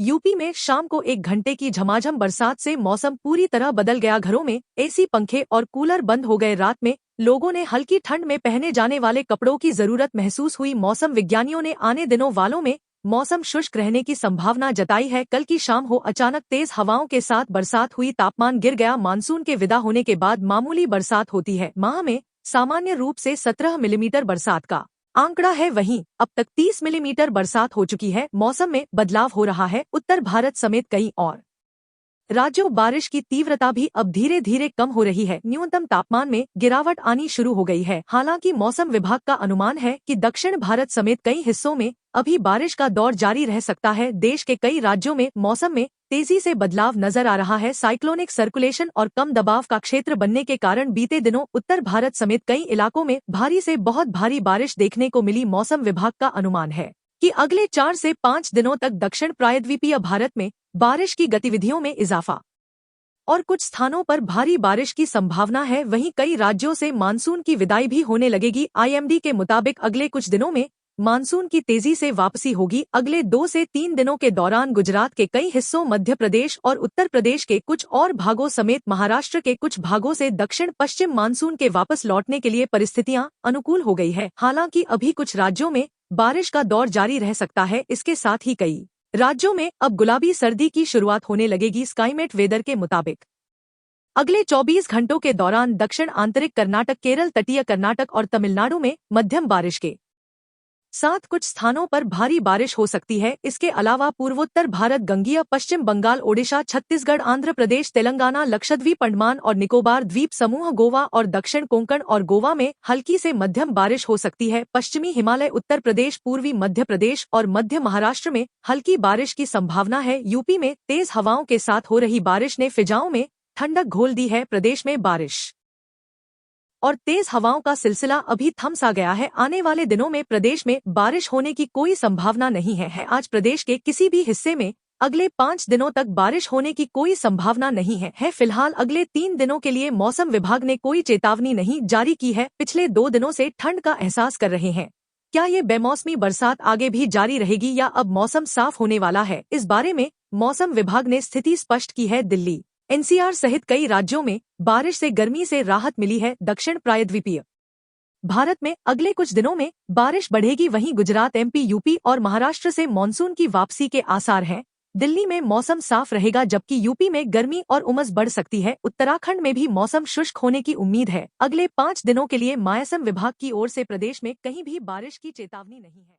UP में शाम को 1 घंटे की झमाझम बरसात से मौसम पूरी तरह बदल गया। घरों में एसी, पंखे और कूलर बंद हो गए। रात में लोगों ने हल्की ठंड में पहने जाने वाले कपड़ों की जरूरत महसूस हुई। मौसम विज्ञानियों ने आने दिनों वालों में मौसम शुष्क रहने की संभावना जताई है। कल की शाम हो अचानक तेज हवाओं के साथ बरसात हुई, तापमान गिर गया। मानसून के विदा होने के बाद मामूली बरसात होती है। माह में सामान्य रूप से 17 मिलीमीटर बरसात का आंकड़ा है, वहीं अब तक 30 मिलीमीटर बरसात हो चुकी है। मौसम में बदलाव हो रहा है। उत्तर भारत समेत कई और राज्यों बारिश की तीव्रता भी अब धीरे धीरे कम हो रही है। न्यूनतम तापमान में गिरावट आनी शुरू हो गई है। हालांकि मौसम विभाग का अनुमान है कि दक्षिण भारत समेत कई हिस्सों में अभी बारिश का दौर जारी रह सकता है। देश के कई राज्यों में मौसम में तेजी से बदलाव नजर आ रहा है। साइक्लोनिक सर्कुलेशन और कम दबाव का क्षेत्र बनने के कारण बीते दिनों उत्तर भारत समेत कई इलाकों में भारी से बहुत भारी बारिश देखने को मिली। मौसम विभाग का अनुमान है कि अगले 4 से 5 दिनों तक दक्षिण प्रायद्वीपीय भारत में बारिश की गतिविधियों में इजाफा और कुछ स्थानों पर भारी बारिश की संभावना है। वहीं कई राज्यों से मानसून की विदाई भी होने लगेगी। आईएमडी के मुताबिक अगले कुछ दिनों में मानसून की तेजी से वापसी होगी। अगले 2 से 3 दिनों के दौरान गुजरात के कई हिस्सों, मध्य प्रदेश और उत्तर प्रदेश के कुछ और भागों समेत महाराष्ट्र के कुछ भागों से दक्षिण पश्चिम मानसून के वापस लौटने के लिए परिस्थितियां अनुकूल हो गई है। हालांकि अभी कुछ राज्यों में बारिश का दौर जारी रह सकता है। इसके साथ ही कई राज्यों में अब गुलाबी सर्दी की शुरुआत होने लगेगी। स्काईमेट वेदर के मुताबिक अगले 24 घंटों के दौरान दक्षिण आंतरिक कर्नाटक, केरल, तटीय कर्नाटक और तमिलनाडु में मध्यम बारिश के साथ कुछ स्थानों पर भारी बारिश हो सकती है। इसके अलावा पूर्वोत्तर भारत, गंगीय पश्चिम बंगाल, ओडिशा, छत्तीसगढ़, आंध्र प्रदेश, तेलंगाना, लक्षद्वीप, अंडमान और निकोबार द्वीप समूह, गोवा और दक्षिण कोंकण और गोवा में हल्की से मध्यम बारिश हो सकती है। पश्चिमी हिमालय, उत्तर प्रदेश, पूर्वी मध्य प्रदेश और मध्य महाराष्ट्र में हल्की बारिश की संभावना है। यूपी में तेज हवाओं के साथ हो रही बारिश ने फिजाओं में ठंडक घोल दी है। प्रदेश में बारिश और तेज हवाओं का सिलसिला अभी थम सा गया है। आने वाले दिनों में प्रदेश में बारिश होने की कोई संभावना नहीं है। आज प्रदेश के किसी भी हिस्से में अगले 5 दिनों तक बारिश होने की कोई संभावना नहीं है। फिलहाल अगले 3 दिनों के लिए मौसम विभाग ने कोई चेतावनी नहीं जारी की है। पिछले 2 दिनों से ठंड का एहसास कर रहे हैं। क्या ये बेमौसमी बरसात आगे भी जारी रहेगी या अब मौसम साफ होने वाला है? इस बारे में मौसम विभाग ने स्थिति स्पष्ट की है। दिल्ली, एनसीआर सहित कई राज्यों में बारिश से गर्मी से राहत मिली है। दक्षिण प्रायद्वीपीय भारत में अगले कुछ दिनों में बारिश बढ़ेगी। वहीं गुजरात, एमपी, यूपी और महाराष्ट्र से मानसून की वापसी के आसार हैं। दिल्ली में मौसम साफ रहेगा, जबकि यूपी में गर्मी और उमस बढ़ सकती है। उत्तराखंड में भी मौसम शुष्क होने की उम्मीद है। अगले 5 दिनों के लिए मौसम विभाग की ओर से प्रदेश में कहीं भी बारिश की चेतावनी नहीं है।